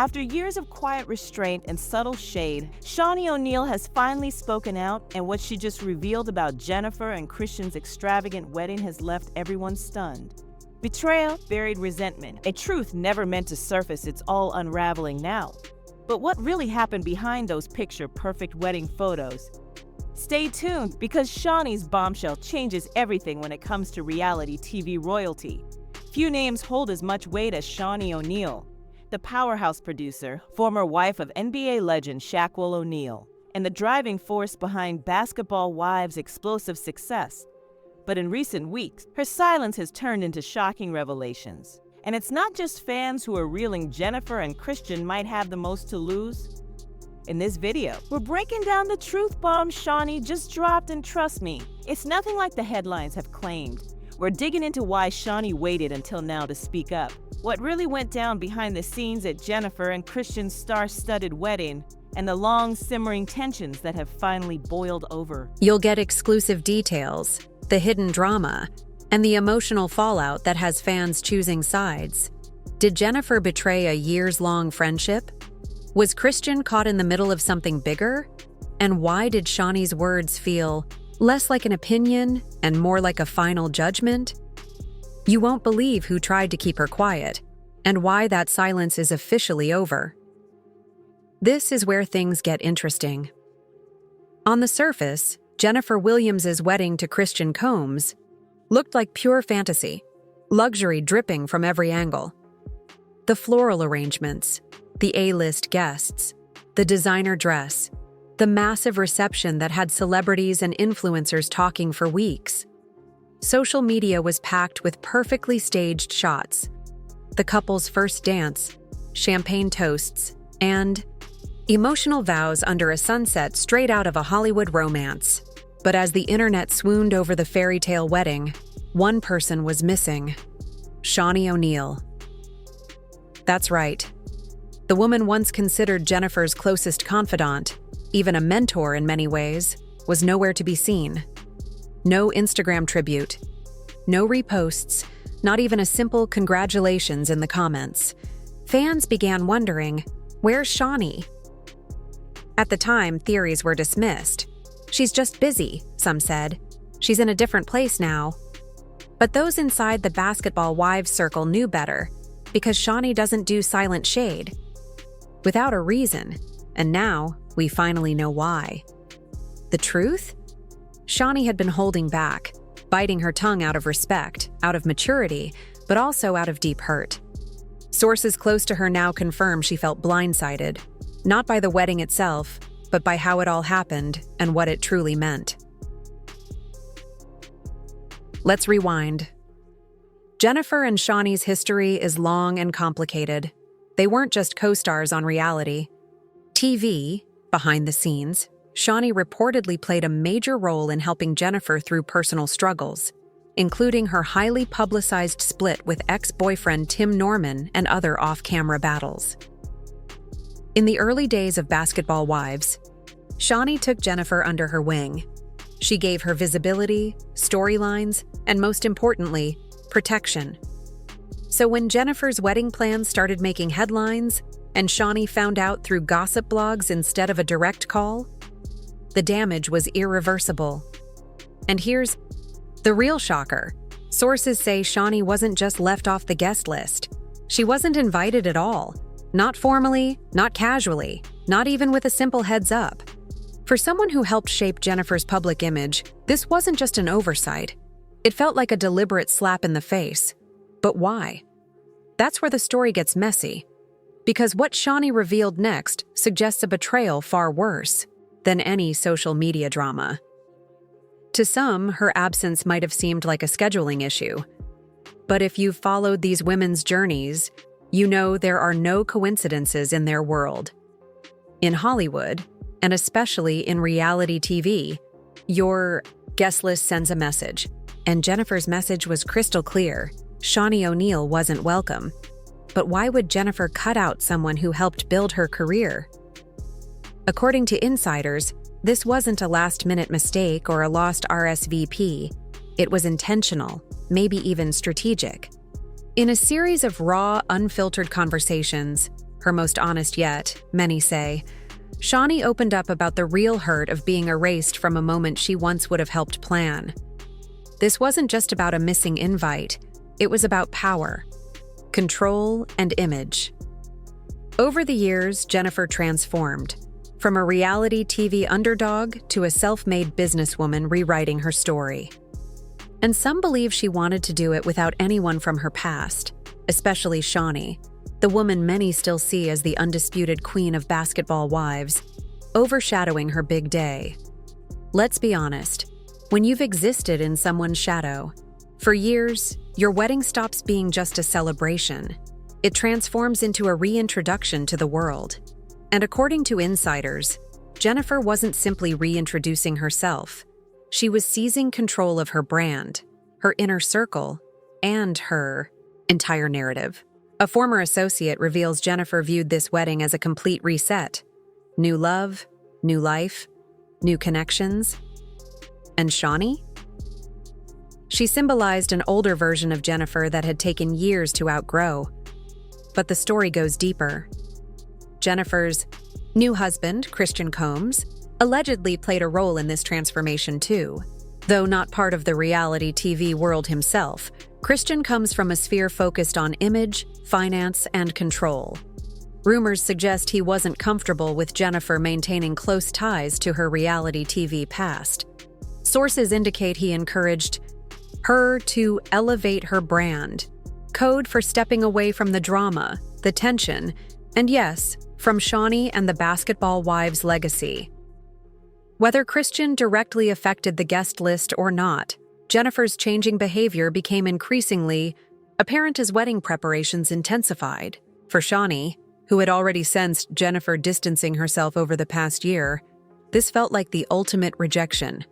After years of quiet restraint and subtle shade, Shaunie O'Neal has finally spoken out, and what she just revealed about Jennifer and Christian's extravagant wedding has left everyone stunned. Betrayal, buried resentment, a truth never meant to surface, it's all unraveling now. But what really happened behind those picture-perfect wedding photos? Stay tuned, because Shaunie's bombshell changes everything when it comes to reality TV royalty. Few names hold as much weight as Shaunie O'Neal, the powerhouse producer, former wife of NBA legend Shaquille O'Neal, and the driving force behind Basketball Wives' explosive success. But in recent weeks, her silence has turned into shocking revelations. And it's not just fans who are reeling. Jennifer and Christian might have the most to lose. In this video, we're breaking down the truth bomb Shaunie just dropped, and trust me, it's nothing like the headlines have claimed. We're digging into why Shaunie waited until now to speak up, what really went down behind the scenes at Jennifer and Christian's star-studded wedding, and the long simmering tensions that have finally boiled over. You'll get exclusive details, the hidden drama, and the emotional fallout that has fans choosing sides. Did Jennifer betray a years-long friendship? Was Christian caught in the middle of something bigger? And why did Shaunie's words feel less like an opinion and more like a final judgment? You won't believe who tried to keep her quiet, and why that silence is officially over. This is where things get interesting. On the surface, Jennifer Williams' wedding to Christian Combs looked like pure fantasy, luxury dripping from every angle. The floral arrangements, the A-list guests, the designer dress, the massive reception that had celebrities and influencers talking for weeks. Social media was packed with perfectly staged shots, the couple's first dance, champagne toasts, and emotional vows under a sunset straight out of a Hollywood romance. But as the internet swooned over the fairy tale wedding, one person was missing: Shaunie O'Neal. That's right. The woman once considered Jennifer's closest confidant, even a mentor in many ways, was nowhere to be seen. No Instagram tribute, no reposts, not even a simple congratulations in the comments. Fans began wondering, where's Shaunie? At the time, theories were dismissed. She's just busy, some said. She's in a different place now. But those inside the Basketball Wives circle knew better, because Shaunie doesn't do silent shade. Without a reason, and now we finally know why. The truth? Shaunie had been holding back, biting her tongue out of respect, out of maturity, but also out of deep hurt. Sources close to her now confirm she felt blindsided, not by the wedding itself, but by how it all happened and what it truly meant. Let's rewind. Jennifer and Shaunie's history is long and complicated. They weren't just co-stars on reality TV, behind the scenes. Shaunie reportedly played a major role in helping Jennifer through personal struggles, including her highly publicized split with ex-boyfriend Tim Norman and other off-camera battles. In the early days of Basketball Wives, Shaunie took Jennifer under her wing. She gave her visibility, storylines, and most importantly, protection. So when Jennifer's wedding plans started making headlines, and Shaunie found out through gossip blogs instead of a direct call, the damage was irreversible. And here's the real shocker. Sources say Shaunie wasn't just left off the guest list. She wasn't invited at all. Not formally, not casually, not even with a simple heads up. For someone who helped shape Jennifer's public image, this wasn't just an oversight. It felt like a deliberate slap in the face. But why? That's where the story gets messy. Because what Shaunie revealed next suggests a betrayal far worse than any social media drama. To some, her absence might have seemed like a scheduling issue. But if you've followed these women's journeys, you know there are no coincidences in their world. In Hollywood, and especially in reality TV, your guest list sends a message. And Jennifer's message was crystal clear: Shaunie O'Neal wasn't welcome. But why would Jennifer cut out someone who helped build her career? According to insiders, this wasn't a last-minute mistake or a lost RSVP. It was intentional, maybe even strategic. In a series of raw, unfiltered conversations, her most honest yet, many say, Shaunie opened up about the real hurt of being erased from a moment she once would have helped plan. This wasn't just about a missing invite, it was about power, control, and image. Over the years, Jennifer transformed, from a reality TV underdog to a self-made businesswoman rewriting her story. And some believe she wanted to do it without anyone from her past, especially Shaunie, the woman many still see as the undisputed queen of basketball wives, overshadowing her big day. Let's be honest, when you've existed in someone's shadow, for years, your wedding stops being just a celebration. It transforms into a reintroduction to the world. And according to insiders, Jennifer wasn't simply reintroducing herself. She was seizing control of her brand, her inner circle, and her entire narrative. A former associate reveals Jennifer viewed this wedding as a complete reset. New love, new life, new connections. And Shaunie? She symbolized an older version of Jennifer that had taken years to outgrow. But the story goes deeper. Jennifer's new husband, Christian Combs, allegedly played a role in this transformation too. Though not part of the reality TV world himself, Christian comes from a sphere focused on image, finance, and control. Rumors suggest he wasn't comfortable with Jennifer maintaining close ties to her reality TV past. Sources indicate he encouraged her to elevate her brand, code for stepping away from the drama, the tension, and yes, from Shaunie and the basketball wives' legacy. Whether Christian directly affected the guest list or not, Jennifer's changing behavior became increasingly apparent as wedding preparations intensified. For Shaunie, who had already sensed Jennifer distancing herself over the past year, this felt like the ultimate rejection.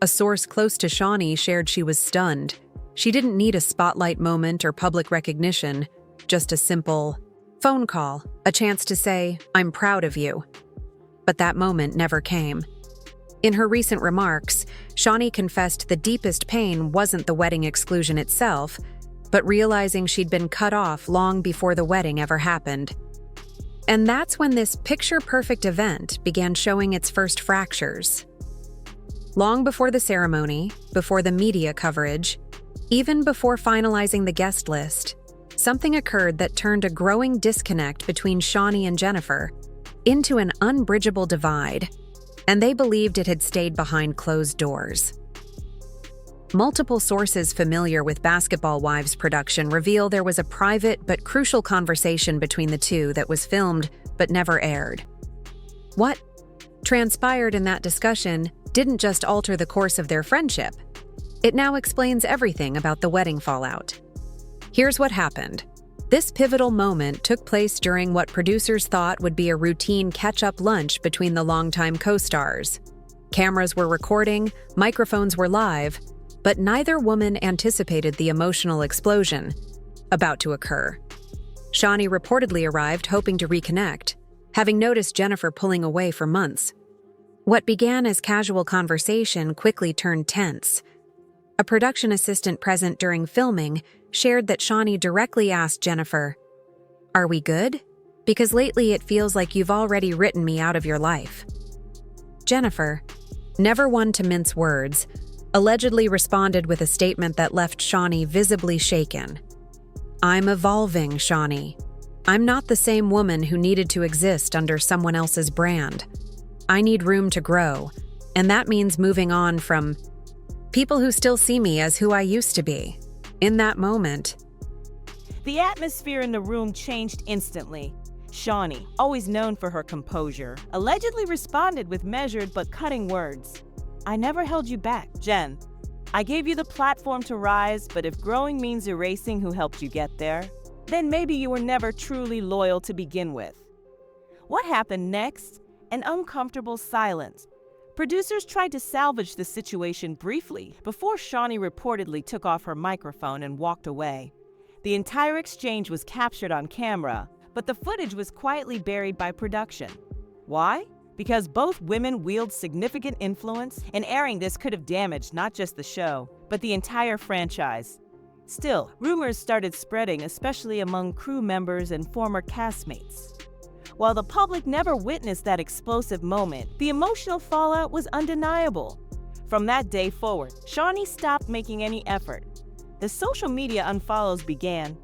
A source close to Shaunie shared she was stunned. She didn't need a spotlight moment or public recognition, just a simple phone call, a chance to say, "I'm proud of you." But that moment never came. In her recent remarks, Shaunie confessed the deepest pain wasn't the wedding exclusion itself, but realizing she'd been cut off long before the wedding ever happened. And that's when this picture-perfect event began showing its first fractures. Long before the ceremony, before the media coverage, even before finalizing the guest list, something occurred that turned a growing disconnect between Shaunie and Jennifer into an unbridgeable divide, and they believed it had stayed behind closed doors. Multiple sources familiar with Basketball Wives production reveal there was a private but crucial conversation between the two that was filmed but never aired. What transpired in that discussion didn't just alter the course of their friendship. It now explains everything about the wedding fallout. Here's what happened. This pivotal moment took place during what producers thought would be a routine catch-up lunch between the longtime co-stars. Cameras were recording, microphones were live, but neither woman anticipated the emotional explosion about to occur. Shaunie reportedly arrived hoping to reconnect, having noticed Jennifer pulling away for months. What began as casual conversation quickly turned tense. A production assistant present during filming shared that Shaunie directly asked Jennifer, "Are we good? Because lately it feels like you've already written me out of your life." Jennifer, never one to mince words, allegedly responded with a statement that left Shaunie visibly shaken. "I'm evolving, Shaunie. I'm not the same woman who needed to exist under someone else's brand. I need room to grow, and that means moving on from people who still see me as who I used to be." In that moment, The atmosphere in the room changed instantly. Shaunie, always known for her composure, allegedly responded with measured but cutting words. "I never held you back, Jen. I gave you the platform to rise, but if growing means erasing who helped you get there, then maybe you were never truly loyal to begin with." What happened next? An uncomfortable silence. Producers tried to salvage the situation briefly before Shaunie reportedly took off her microphone and walked away. The entire exchange was captured on camera, but the footage was quietly buried by production. Why? Because both women wield significant influence, and airing this could have damaged not just the show, but the entire franchise. Still, rumors started spreading, especially among crew members and former castmates. While the public never witnessed that explosive moment, the emotional fallout was undeniable. From that day forward, Shaunie stopped making any effort. The social media unfollows began.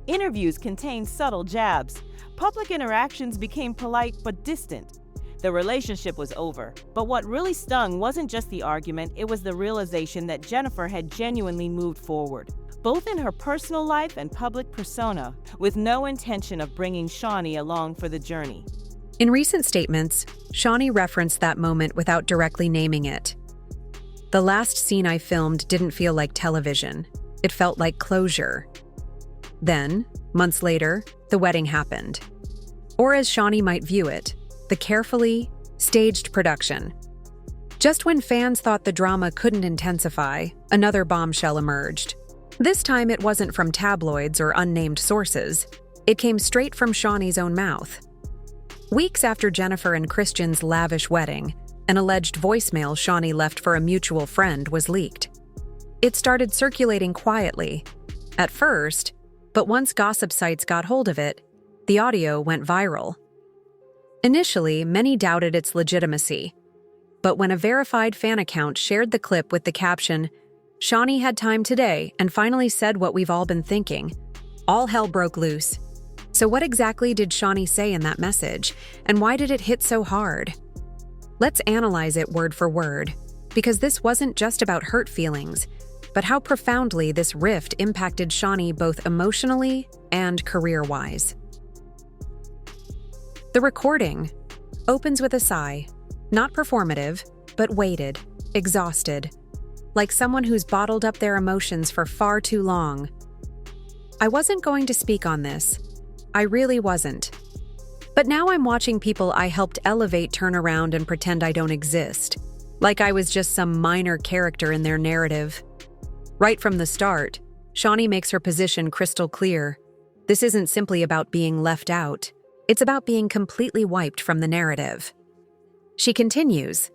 Interviews contained subtle jabs. Public interactions became polite but distant. The relationship was over. But what really stung wasn't just the argument, it was the realization that Jennifer had genuinely moved forward, both in her personal life and public persona, with no intention of bringing Shaunie along for the journey. In recent statements, Shaunie referenced that moment without directly naming it. The last scene I filmed didn't feel like television. It felt like closure. Then, months later, the wedding happened. Or as Shaunie might view it, the carefully staged production. Just when fans thought the drama couldn't intensify, another bombshell emerged. This time it wasn't from tabloids or unnamed sources. It came straight from Shaunie's own mouth. Weeks after Jennifer and Christian's lavish wedding, an alleged voicemail Shaunie left for a mutual friend was leaked. It started circulating quietly, at first, but once gossip sites got hold of it, the audio went viral. Initially, many doubted its legitimacy, but when a verified fan account shared the clip with the caption, "Shaunie had time today and finally said what we've all been thinking," all hell broke loose. So what exactly did Shaunie say in that message, and why did it hit so hard? Let's analyze it word for word, because this wasn't just about hurt feelings, but how profoundly this rift impacted Shaunie both emotionally and career-wise. The recording opens with a sigh, not performative, but weighted, exhausted, like someone who's bottled up their emotions for far too long. I wasn't going to speak on this. I really wasn't. But now I'm watching people I helped elevate turn around and pretend I don't exist, like I was just some minor character in their narrative. Right from the start, Shaunie makes her position crystal clear. This isn't simply about being left out. It's about being completely wiped from the narrative. She continues,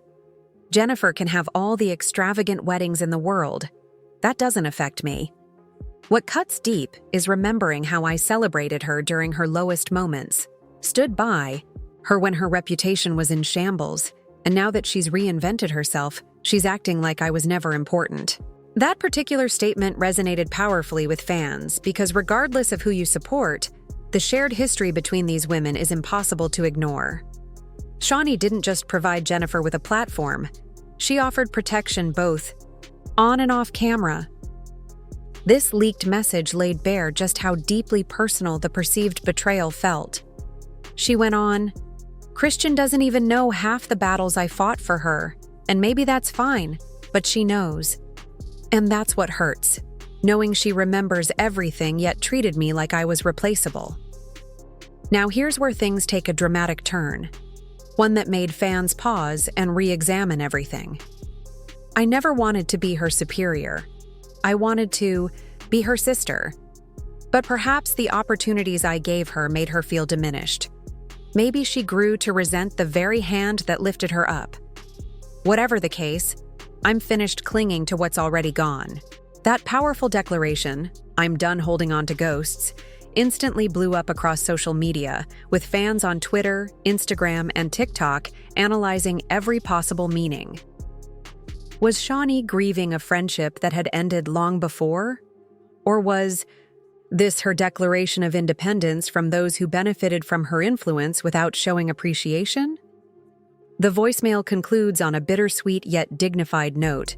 "Jennifer can have all the extravagant weddings in the world. That doesn't affect me. What cuts deep is remembering how I celebrated her during her lowest moments, stood by her when her reputation was in shambles, and now that she's reinvented herself, she's acting like I was never important." That particular statement resonated powerfully with fans because regardless of who you support, the shared history between these women is impossible to ignore. Shaunie didn't just provide Jennifer with a platform, she offered protection both on and off camera. This leaked message laid bare just how deeply personal the perceived betrayal felt. She went on, "Christian doesn't even know half the battles I fought for her, and maybe that's fine, but she knows. And that's what hurts, knowing she remembers everything yet treated me like I was replaceable." Now here's where things take a dramatic turn, one that made fans pause and re-examine everything. I never wanted to be her superior. I wanted to be her sister. But perhaps the opportunities I gave her made her feel diminished. Maybe she grew to resent the very hand that lifted her up. Whatever the case, I'm finished clinging to what's already gone. That powerful declaration, "I'm done holding on to ghosts," instantly blew up across social media, with fans on Twitter, Instagram, and TikTok analyzing every possible meaning. Was Shaunie grieving a friendship that had ended long before? Or was this her declaration of independence from those who benefited from her influence without showing appreciation? The voicemail concludes on a bittersweet yet dignified note.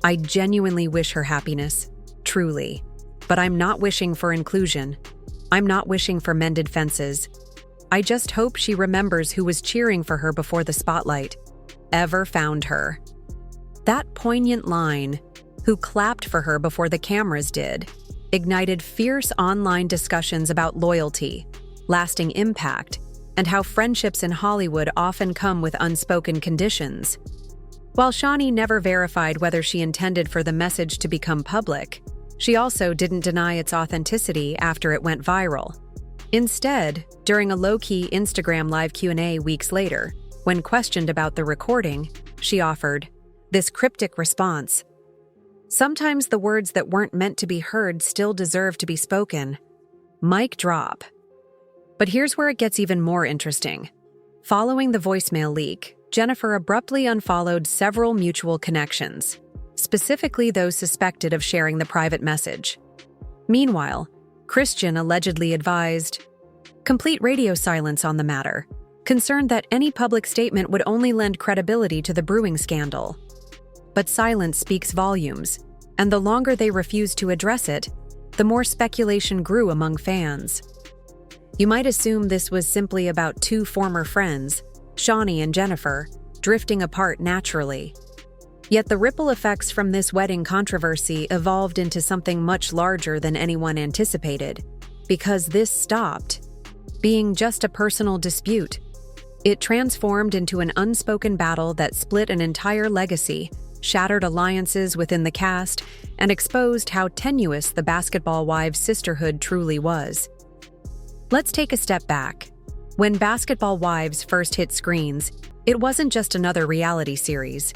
"I genuinely wish her happiness, truly. But I'm not wishing for inclusion. I'm not wishing for mended fences. I just hope she remembers who was cheering for her before the spotlight ever found her." That poignant line, "who clapped for her before the cameras did," ignited fierce online discussions about loyalty, lasting impact, and how friendships in Hollywood often come with unspoken conditions. While Shaunie never verified whether she intended for the message to become public, she also didn't deny its authenticity after it went viral. Instead, during a low-key Instagram live Q&A weeks later, when questioned about the recording, she offered this cryptic response. Sometimes the words that weren't meant to be heard still deserve to be spoken. Mic drop. But here's where it gets even more interesting. Following the voicemail leak, Jennifer abruptly unfollowed several mutual connections, specifically those suspected of sharing the private message. Meanwhile, Christian allegedly advised complete radio silence on the matter, concerned that any public statement would only lend credibility to the brewing scandal. But silence speaks volumes, and the longer they refused to address it, the more speculation grew among fans. You might assume this was simply about two former friends, Shaunie and Jennifer, drifting apart naturally. Yet the ripple effects from this wedding controversy evolved into something much larger than anyone anticipated, because this stopped being just a personal dispute. It transformed into an unspoken battle that split an entire legacy, shattered alliances within the cast, and exposed how tenuous the Basketball Wives sisterhood truly was. Let's take a step back. When Basketball Wives first hit screens, it wasn't just another reality series.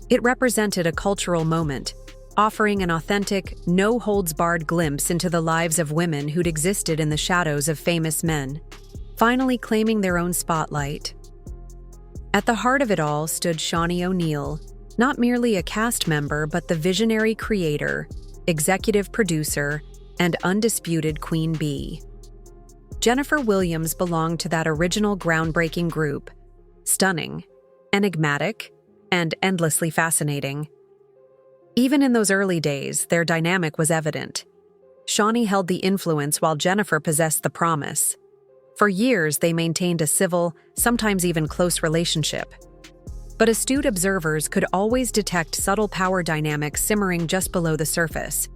It represented a cultural moment, offering an authentic, no-holds-barred glimpse into the lives of women who'd existed in the shadows of famous men, finally claiming their own spotlight. At the heart of it all stood Shaunie O'Neal, not merely a cast member but the visionary creator, executive producer, and undisputed queen bee. Jennifer Williams belonged to that original groundbreaking group, stunning, enigmatic, and endlessly fascinating. Even in those early days, their dynamic was evident. Shaunie held the influence while Jennifer possessed the promise. For years, they maintained a civil, sometimes even close relationship. But astute observers could always detect subtle power dynamics simmering just below the surface.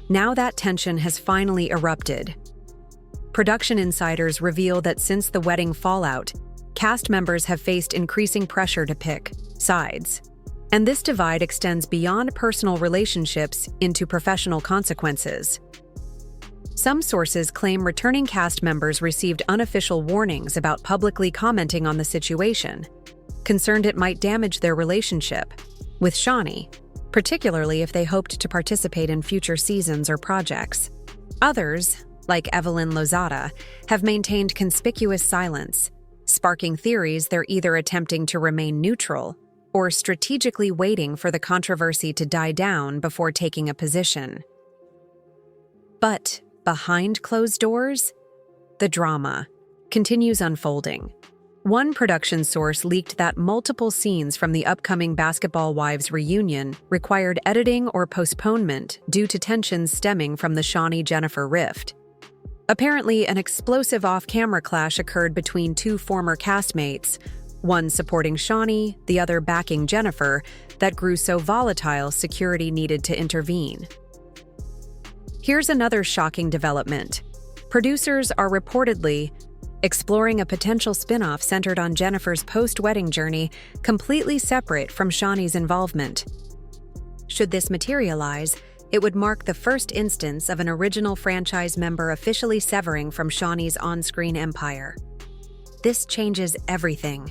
Now that tension has finally erupted. Production insiders reveal that since the wedding fallout, cast members have faced increasing pressure to pick sides. And this divide extends beyond personal relationships into professional consequences. Some sources claim returning cast members received unofficial warnings about publicly commenting on the situation, concerned it might damage their relationship with Shaunie, particularly if they hoped to participate in future seasons or projects. Others, like Evelyn Lozada, have maintained conspicuous silence, sparking theories they're either attempting to remain neutral or strategically waiting for the controversy to die down before taking a position. But behind closed doors, the drama continues unfolding. One production source leaked that multiple scenes from the upcoming Basketball Wives reunion required editing or postponement due to tensions stemming from the Shaunie-Jennifer rift. Apparently, an explosive off-camera clash occurred between two former castmates, one supporting Shaunie, the other backing Jennifer, that grew so volatile security needed to intervene. Here's another shocking development. Producers are reportedly exploring a potential spin-off centered on Jennifer's post-wedding journey, completely separate from Shaunie's involvement. Should this materialize, it would mark the first instance of an original franchise member officially severing from Shaunie's on-screen empire. This changes everything.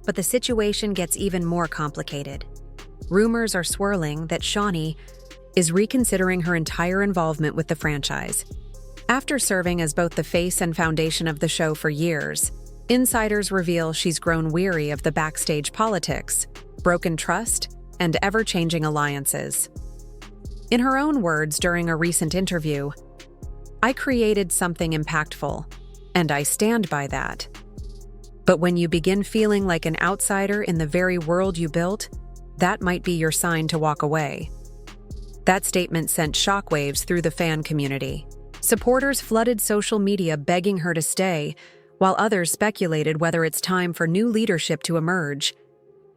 But the situation gets even more complicated. Rumors are swirling that Shaunie is reconsidering her entire involvement with the franchise. After serving as both the face and foundation of the show for years, insiders reveal she's grown weary of the backstage politics, broken trust, and ever-changing alliances. In her own words during a recent interview, "I created something impactful, and I stand by that. But when you begin feeling like an outsider in the very world you built, that might be your sign to walk away." That statement sent shockwaves through the fan community. Supporters flooded social media begging her to stay, while others speculated whether it's time for new leadership to emerge.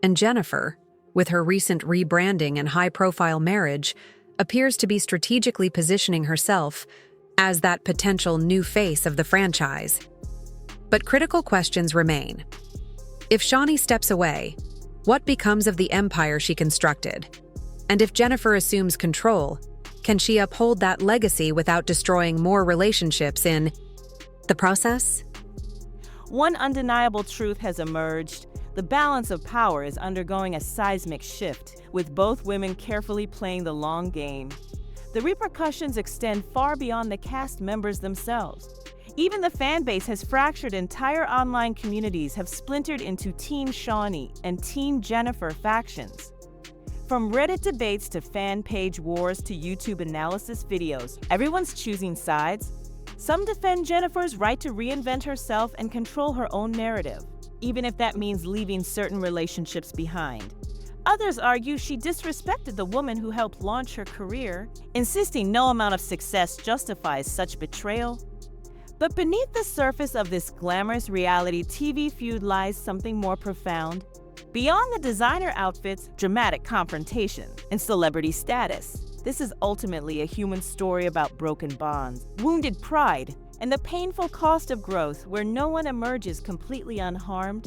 And Jennifer, with her recent rebranding and high-profile marriage, appears to be strategically positioning herself as that potential new face of the franchise. But critical questions remain. If Shaunie steps away, what becomes of the empire she constructed? And if Jennifer assumes control, can she uphold that legacy without destroying more relationships in the process? One undeniable truth has emerged. The balance of power is undergoing a seismic shift, with both women carefully playing the long game. The repercussions extend far beyond the cast members themselves. Even the fan base has fractured. Entire online communities have splintered into Team Shaunie and Team Jennifer factions. From Reddit debates to fan page wars to YouTube analysis videos, everyone's choosing sides. Some defend Jennifer's right to reinvent herself and control her own narrative, even if that means leaving certain relationships behind. Others argue she disrespected the woman who helped launch her career, insisting no amount of success justifies such betrayal. But beneath the surface of this glamorous reality TV feud lies something more profound. Beyond the designer outfits, dramatic confrontation, and celebrity status, this is ultimately a human story about broken bonds, wounded pride, and the painful cost of growth where no one emerges completely unharmed.